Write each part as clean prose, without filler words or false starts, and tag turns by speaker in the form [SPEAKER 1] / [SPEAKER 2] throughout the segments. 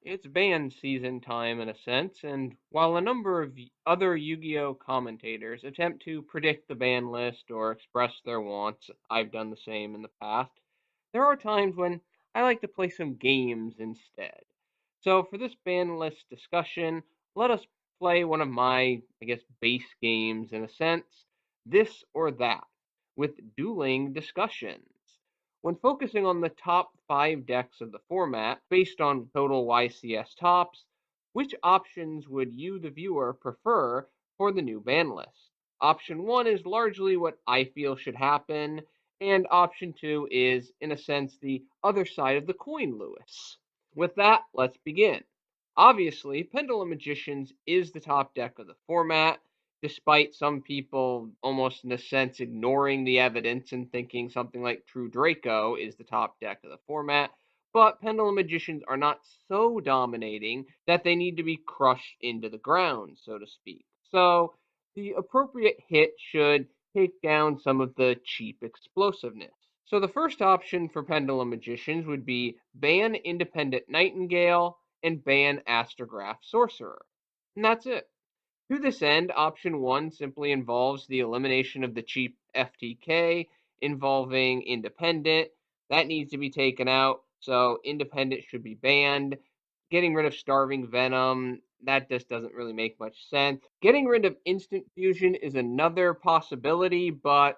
[SPEAKER 1] It's ban season time in a sense, and while a number of other Yu-Gi-Oh commentators attempt to predict the ban list or express their wants, I've done the same in the past, there are times when I like to play some games instead. So for this ban list discussion, let us play one of my, base games in a sense, This or That, with dueling discussions. When focusing on the top 5 decks of the format, based on total YCS tops, which options would you, the viewer, prefer for the new ban list? Option 1 is largely what I feel should happen, and option 2 is, in a sense, the other side of the coin, Lewis. With that, let's begin. Obviously, Pendulum Magicians is the top deck of the format, despite some people almost in a sense ignoring the evidence and thinking something like True Draco is the top deck of the format. But Pendulum Magicians are not so dominating that they need to be crushed into the ground, so to speak. So the appropriate hit should take down some of the cheap explosiveness. So the first option for Pendulum Magicians would be ban Independent Nightingale and ban Astrograph Sorcerer. And that's it. To this end, option 1 simply involves the elimination of the cheap FTK involving Independent. That needs to be taken out, so Independent should be banned. Getting rid of Starving Venom, that just doesn't really make much sense. Getting rid of Instant Fusion is another possibility, but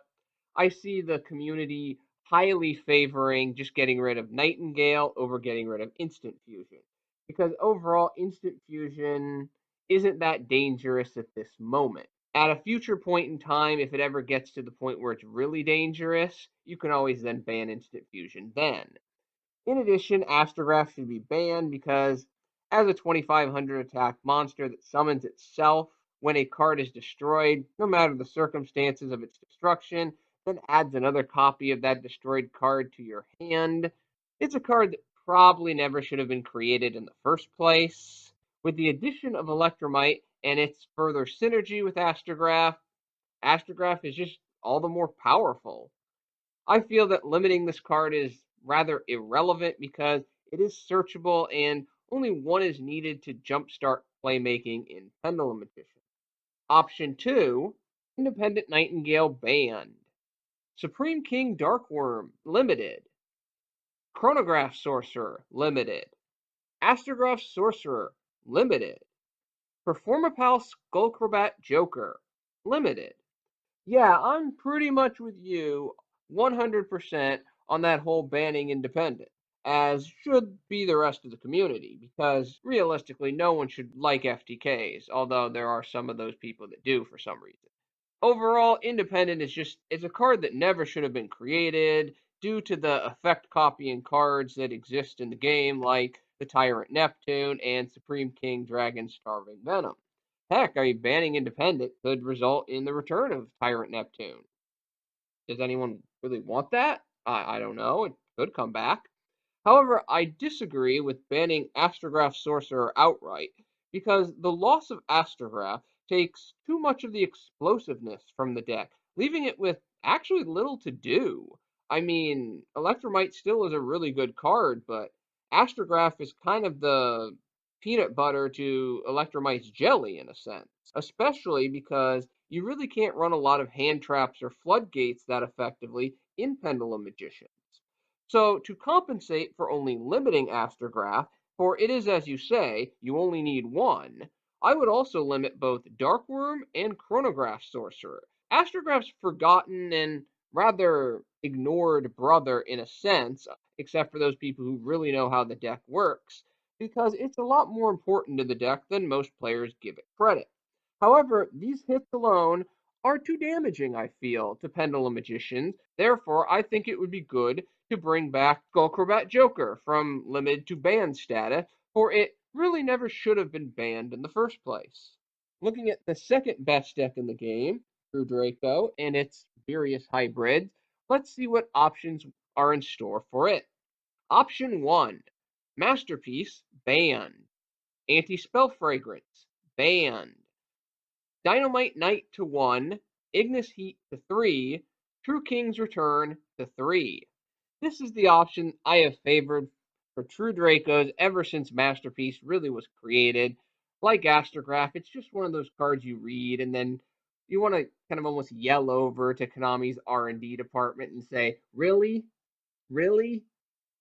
[SPEAKER 1] I see the community highly favoring just getting rid of Nightingale over getting rid of Instant Fusion. Because overall, Instant Fusion isn't that dangerous at this moment. At a future point in time, if it ever gets to the point where it's really dangerous, you can always then ban Instant Fusion then. In addition, Astrograph should be banned because as a 2500 attack monster that summons itself when a card is destroyed, no matter the circumstances of its destruction, then adds another copy of that destroyed card to your hand. It's a card that probably never should have been created in the first place. With the addition of Electromite and its further synergy with Astrograph, Astrograph is just all the more powerful. I feel that limiting this card is rather irrelevant because it is searchable and only one is needed to jumpstart playmaking in Pendulum Magician. Option 2, Independent Nightingale banned. Supreme King Darkworm limited. Chronograph Sorcerer limited. Astrograph Sorcerer limited. Performapal Skullcrobat Joker limited. Yeah, I'm pretty much with you 100% on that whole banning independent, as should be the rest of the community, because realistically, no one should like FTKs, although there are some of those people that do for some reason. Overall, independent it's a card that never should have been created due to the effect copying cards that exist in the game, like the Tyrant Neptune and Supreme King Dragon Starving Venom. Heck, banning Independent could result in the return of Tyrant Neptune. Does anyone really want that? I don't know. It could come back. However, I disagree with banning Astrograph Sorcerer outright, because the loss of Astrograph takes too much of the explosiveness from the deck, leaving it with actually little to do. I mean, Electromite still is a really good card, but Astrograph is kind of the peanut butter to Electromite's jelly in a sense, especially because you really can't run a lot of hand traps or floodgates that effectively in Pendulum Magician. So, to compensate for only limiting Astrograph, for it is as you say, you only need one, I would also limit both Darkworm and Chronograph Sorcerer. Astrograph's forgotten and rather ignored brother in a sense, except for those people who really know how the deck works, because it's a lot more important to the deck than most players give it credit. However, these hits alone are too damaging, I feel, to Pendulum Magicians. Therefore, I think it would be good to bring back Skullcrobat Joker from limited to banned status, for it really never should have been banned in the first place. Looking at the second best deck in the game, True Draco, and its various hybrids, let's see what options are in store for it. Option 1, Masterpiece, banned. Anti-Spell Fragrance, banned. Dynamite Knight to 1, Ignis Heat to 3, True King's Return to 3. This is the option I have favored For True Dracos, ever since Masterpiece really was created, like Astrograph, it's just one of those cards you read and then you want to kind of almost yell over to Konami's R&D department and say, "Really? Really?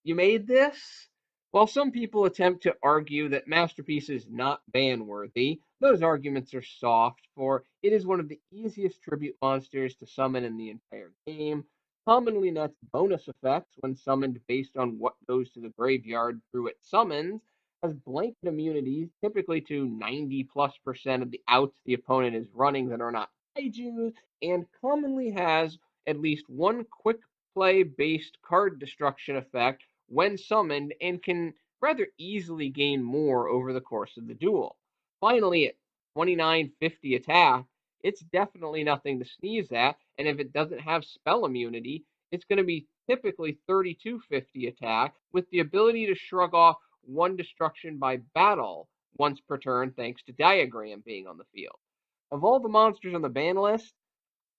[SPEAKER 1] You made this?" While some people attempt to argue that Masterpiece is not ban worthy, those arguments are soft, for it is one of the easiest tribute monsters to summon in the entire game, commonly nets bonus effects when summoned based on what goes to the graveyard through its summons, has blanket immunities typically to 90+% of the outs the opponent is running that are not kaiju, and commonly has at least one quick play based card destruction effect when summoned and can rather easily gain more over the course of the duel. Finally, at 2950 attack, it's definitely nothing to sneeze at, and if it doesn't have spell immunity, it's going to be typically 3250 attack with the ability to shrug off one destruction by battle once per turn thanks to Diagram being on the field. Of all the monsters on the ban list,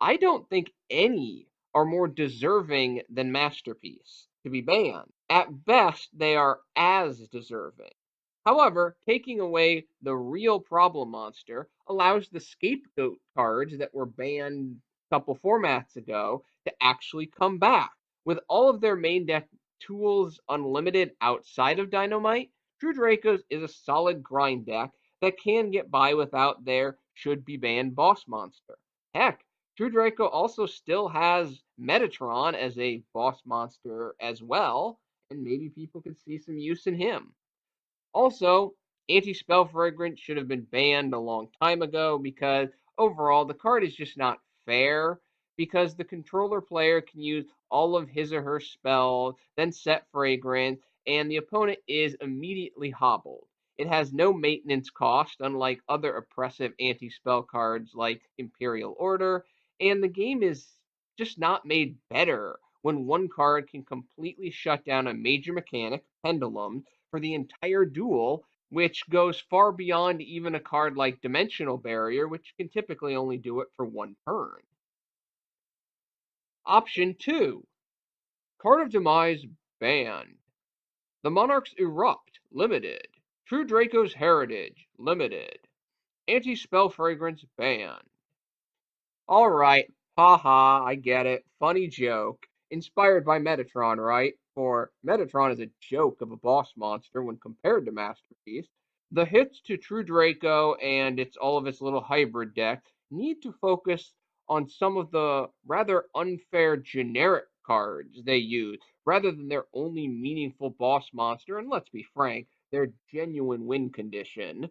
[SPEAKER 1] I don't think any are more deserving than Masterpiece to be banned. At best, they are as deserving. However, taking away the real problem monster allows the scapegoat cards that were banned a couple formats ago to actually come back. With all of their main deck tools unlimited outside of Dynamite, True Dracos is a solid grind deck that can get by without their should be banned boss monster. Heck, True Draco also still has Metatron as a boss monster as well, and maybe people could see some use in him. Also, Anti-Spell Fragrance should have been banned a long time ago because overall the card is just not fair because the controller player can use all of his or her spells, then set Fragrance, and the opponent is immediately hobbled. It has no maintenance cost, unlike other oppressive anti-spell cards like Imperial Order, and the game is just not made better when one card can completely shut down a major mechanic, Pendulum, for the entire duel, which goes far beyond even a card like Dimensional Barrier, which can typically only do it for one turn. Option 2, Card of Demise banned. The Monarchs Erupt limited. True Draco's Heritage limited. Anti-Spell Fragrance banned. Alright, haha, I get it. Funny joke. Inspired by Metatron, right? For Metatron is a joke of a boss monster when compared to Masterpiece. The hits to True Draco and all of its little hybrid deck need to focus on some of the rather unfair generic cards they use, rather than their only meaningful boss monster, and let's be frank, their genuine win condition.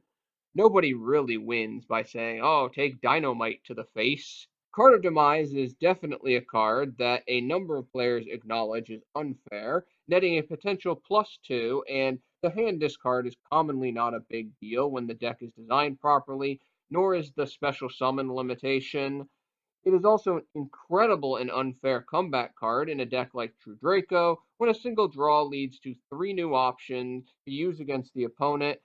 [SPEAKER 1] Nobody really wins by saying, "Oh, take Dynamite to the face." Card of Demise is definitely a card that a number of players acknowledge is unfair, netting a potential +2, and the hand discard is commonly not a big deal when the deck is designed properly, nor is the special summon limitation. It is also an incredible and unfair comeback card in a deck like True Draco, when a single draw leads to 3 new options to use against the opponent,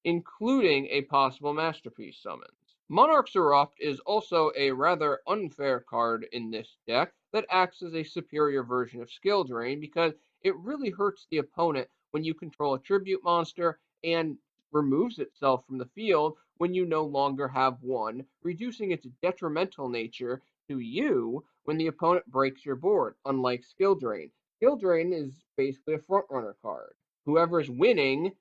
[SPEAKER 1] including a possible Masterpiece summons. Monarch's Erupt is also a rather unfair card in this deck that acts as a superior version of Skill Drain because it really hurts the opponent when you control a tribute monster and removes itself from the field when you no longer have one, reducing its detrimental nature to you when the opponent breaks your board, unlike Skill Drain. Skill Drain is basically a frontrunner card. Whoever's winning,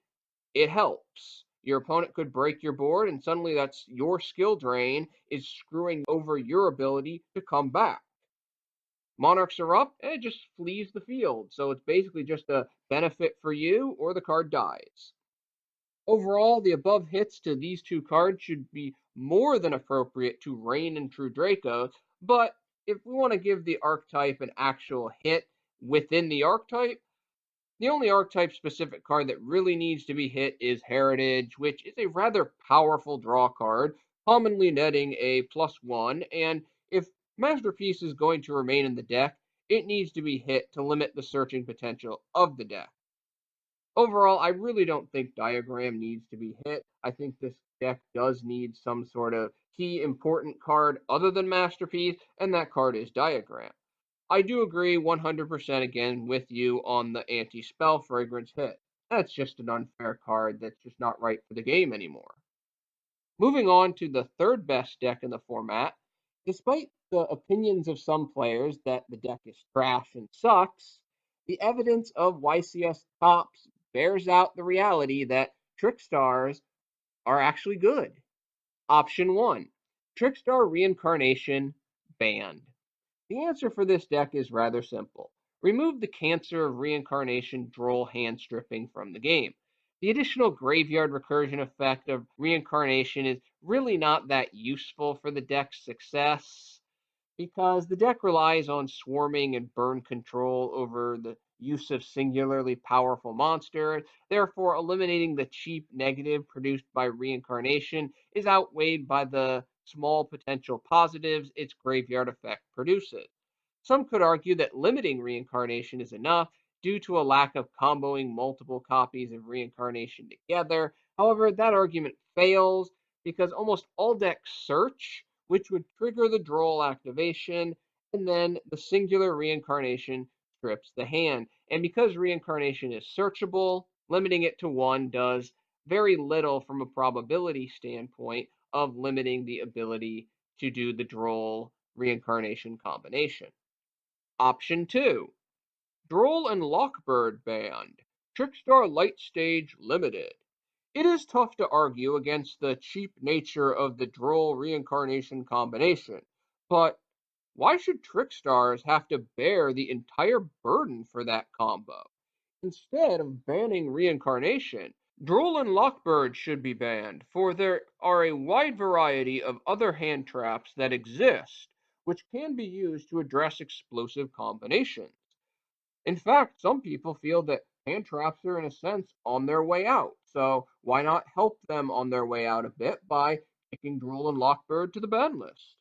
[SPEAKER 1] it helps. Your opponent could break your board, and suddenly that's your skill drain is screwing over your ability to come back. Monarchs are up, and it just flees the field, so it's basically just a benefit for you, or the card dies. Overall, the above hits to these two cards should be more than appropriate to Rain and True Draco, but if we want to give the archetype an actual hit within the archetype, the only archetype specific card that really needs to be hit is Heritage, which is a rather powerful draw card, commonly netting a +1, and if Masterpiece is going to remain in the deck, it needs to be hit to limit the searching potential of the deck. Overall, I really don't think Diagram needs to be hit. I think this deck does need some sort of key important card other than Masterpiece, and that card is Diagram. I do agree 100% again with you on the anti-spell fragrance hit. That's just an unfair card that's just not right for the game anymore. Moving on to the third best deck in the format, despite the opinions of some players that the deck is trash and sucks, the evidence of YCS tops bears out the reality that Trickstars are actually good. Option 1, Trickstar Reincarnation banned. The answer for this deck is rather simple. Remove the cancer of Reincarnation Droll hand stripping from the game. The additional graveyard recursion effect of Reincarnation is really not that useful for the deck's success, because the deck relies on swarming and burn control over the use of singularly powerful monsters. Therefore, eliminating the cheap negative produced by Reincarnation is outweighed by the small potential positives its graveyard effect produces. Some could argue that limiting Reincarnation is enough due to a lack of comboing multiple copies of Reincarnation together. However, that argument fails because almost all decks search, which would trigger the Droll activation, and then the singular Reincarnation strips the hand. And because Reincarnation is searchable, limiting it to one does very little from a probability standpoint of limiting the ability to do the Droll Reincarnation combination. Option 2, Droll and Lockbird banned. Trickstar Light Stage limited. It is tough to argue against the cheap nature of the Droll Reincarnation combination, but why should Trickstars have to bear the entire burden for that combo? Instead of banning Reincarnation, Droll and Lockbird should be banned, for there are a wide variety of other hand traps that exist, which can be used to address explosive combinations. In fact, some people feel that hand traps are, in a sense, on their way out. So why not help them on their way out a bit by kicking Droll and Lockbird to the ban list?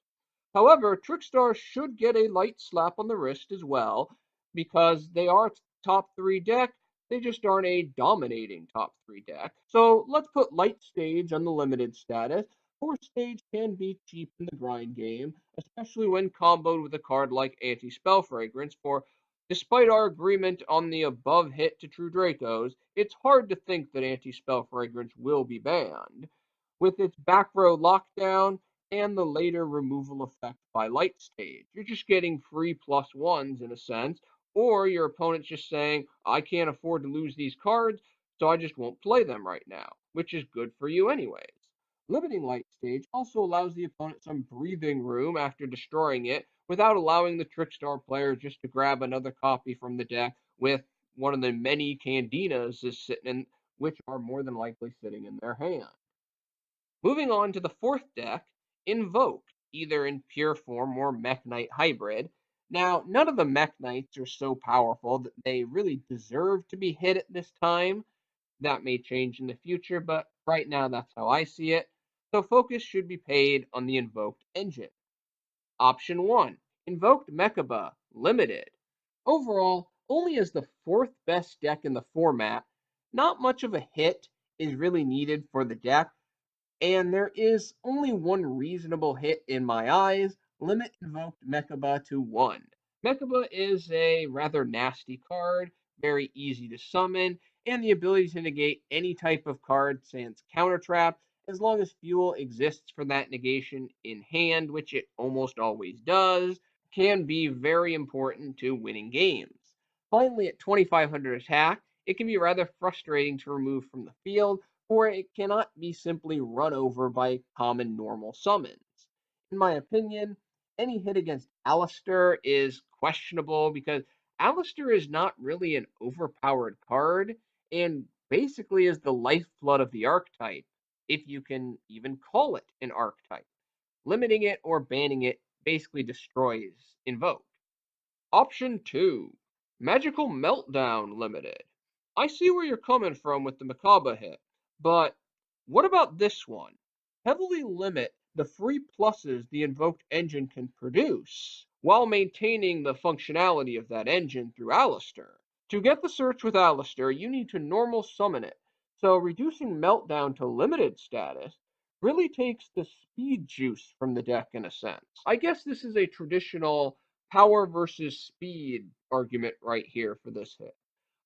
[SPEAKER 1] However, Trickstar should get a light slap on the wrist as well, because they are top three deck. They just aren't a dominating top three deck. So let's put light stage on the limited status. Fourth stage can be cheap in the grind game, especially when comboed with a card like Anti-Spell Fragrance, for despite our agreement on the above hit to True Dracos, it's hard to think that Anti-Spell Fragrance will be banned. With its back row lockdown and the later removal effect by light stage, you're just getting free plus ones in a sense, or your opponent's just saying, I can't afford to lose these cards, so I just won't play them right now, which is good for you anyways. Limiting light stage also allows the opponent some breathing room after destroying it without allowing the Trickstar player just to grab another copy from the deck with one of the many Candinas is sitting in, which are more than likely sitting in their hand. Moving on to the fourth deck, Invoked, either in pure form or Mech Knight hybrid. Now, none of the Mech Knights are so powerful that they really deserve to be hit at this time. That may change in the future, but right now that's how I see it. So focus should be paid on the Invoked engine. Option 1, Invoked Mechaba, limited. Overall, only as the fourth best deck in the format, not much of a hit is really needed for the deck, and there is only one reasonable hit in my eyes: limit Invoked Mechaba to 1. Mechaba is a rather nasty card, very easy to summon, and the ability to negate any type of card sans counter trap, as long as fuel exists for that negation in hand, which it almost always does, can be very important to winning games. Finally, at 2500 attack, it can be rather frustrating to remove from the field, or it cannot be simply run over by common normal summons. In my opinion, any hit against Alistair is questionable because Alistair is not really an overpowered card and basically is the lifeblood of the archetype, if you can even call it an archetype. Limiting it or banning it basically destroys Invoke. Option 2, Magical Meltdown Limited. I see where you're coming from with the Mechaba hit, but what about this one? Heavily limit the free pluses the invoked engine can produce, while maintaining the functionality of that engine through Alistair. To get the search with Alistair, you need to normal summon it, so reducing Meltdown to limited status really takes the speed juice from the deck in a sense. I guess this is a traditional power versus speed argument right here for this hit.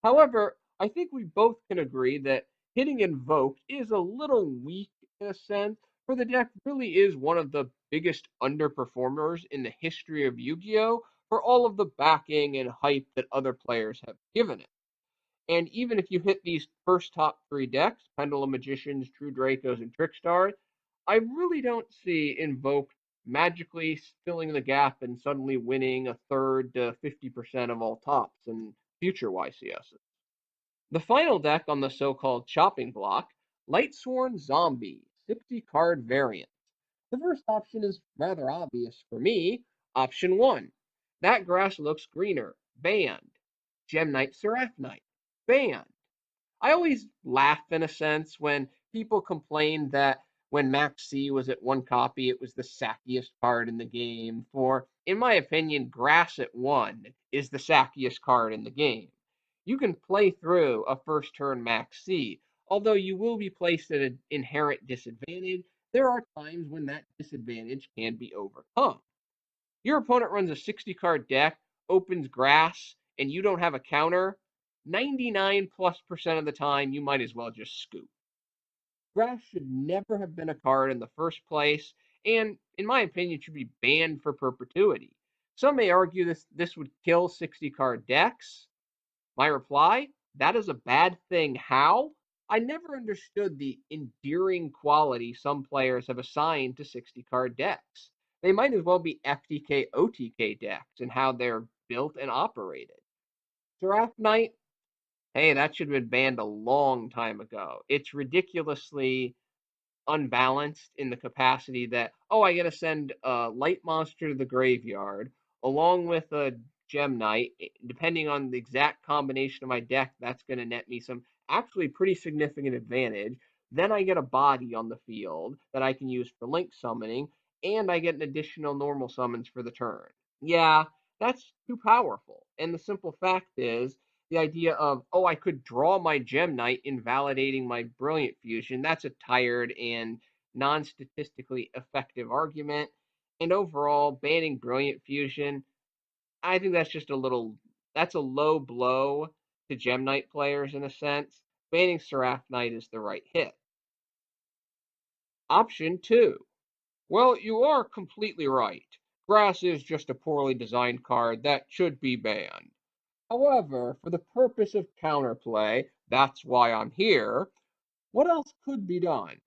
[SPEAKER 1] However, I think we both can agree that hitting Invoked is a little weak in a sense, for the deck really is one of the biggest underperformers in the history of Yu-Gi-Oh! For all of the backing and hype that other players have given it. And even if you hit these first top three decks, Pendulum Magicians, True Dracos, and Trickstars, I really don't see Invoked magically filling the gap and suddenly winning a third to 50% of all tops in future YCSs. The final deck on the so-called chopping block, Lightsworn Zombie, 60-card variant. The first option is rather obvious for me. Option 1. That grass looks greener. Banned. Gem Knight Seraph Knight. Banned. I always laugh in a sense when people complain that when Max C was at one copy, it was the sackiest card in the game. For, in my opinion, Grass at one is the sackiest card in the game. You can play through a first turn Max C, although you will be placed at an inherent disadvantage. There are times when that disadvantage can be overcome. Your opponent runs a 60 card deck, opens Grass, and you don't have a counter. 99+% of the time, you might as well just scoop. Grass should never have been a card in the first place, and in my opinion, should be banned for perpetuity. Some may argue this would kill 60 card decks. My reply, that is a bad thing. How? I never understood the endearing quality some players have assigned to 60 card decks. They might as well be FTK OTK decks and how they're built and operated. Seraph Knight, hey, that should have been banned a long time ago. It's ridiculously unbalanced in the capacity that, oh, I got to send a light monster to the graveyard along with a gem knight. Depending on the exact combination of my deck, that's going to net me some actually pretty significant advantage. Then I get a body on the field that I can use for link summoning, and I get an additional normal summons for the turn. Yeah, that's too powerful. And the simple fact is, the idea of, oh, I could draw my Gem Knight, invalidating my Brilliant Fusion, that's a tired and non statistically effective argument. And overall, banning Brilliant Fusion, I think that's just that's a low blow to Gem Knight players in a sense. Banning Seraph Knight is the right hit. Option 2. Well, you are completely right. Grass is just a poorly designed card that should be banned. However, for the purpose of counterplay, that's why I'm here, what else could be done?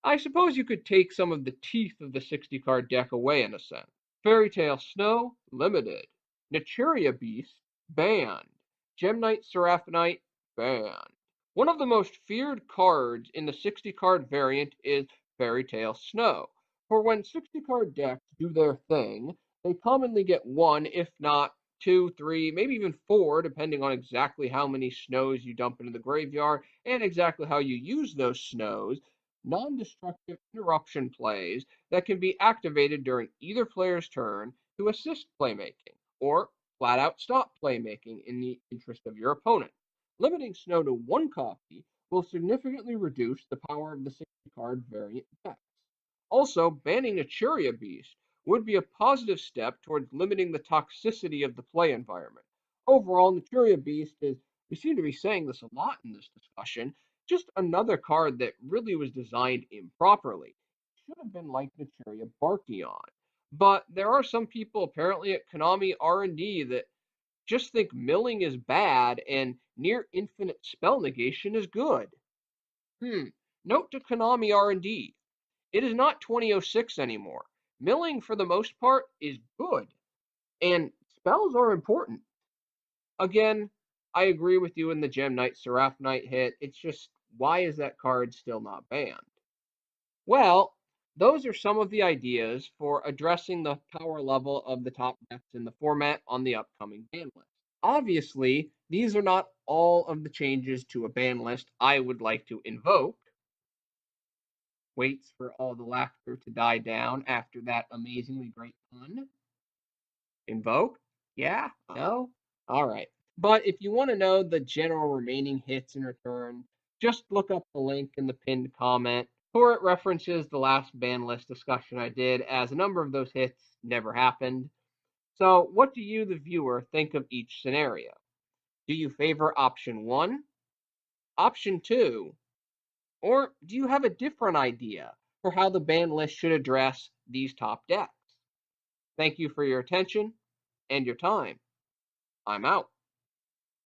[SPEAKER 1] I suppose you could take some of the teeth of the 60 card deck away in a sense. Fairy Tale Snow, limited. Naturia Beast, banned. Gem Knight Seraph Knight, banned. One of the most feared cards in the 60 card variant is Fairy Tale Snow. For when 60 card decks do their thing, they commonly get one, if not two, three, maybe even four, depending on exactly how many snows you dump into the graveyard and exactly how you use those snows, non-destructive interruption plays that can be activated during either player's turn to assist playmaking, or flat out stop playmaking in the interest of your opponent. Limiting Snow to one copy will significantly reduce the power of the 60 card variant decks. Also, banning Naturia Beast would be a positive step towards limiting the toxicity of the play environment. Overall, Naturia Beast is, we seem to be saying this a lot in this discussion, just another card that really was designed improperly. It should have been like Naturia Barkion. But there are some people apparently at Konami R&D that just think milling is bad and near infinite spell negation is good. Note to Konami R&D. It is not 2006 anymore. Milling, for the most part, is good, and spells are important. Again, I agree with you in the Gem Knight Seraph Knight hit. It's just, why is that card still not banned? Well, those are some of the ideas for addressing the power level of the top decks in the format on the upcoming ban list. Obviously, these are not all of the changes to a ban list I would like to invoke. Waits for all the laughter to die down after that amazingly great pun. Invoke? Yeah? No? Alright. But if you want to know the general remaining hits in return, just look up the link in the pinned comment, for it references the last ban list discussion I did, as a number of those hits never happened. So, what do you, the viewer, think of each scenario? Do you favor option 1, option 2, or do you have a different idea for how the ban list should address these top decks? Thank you for your attention and your time. I'm out.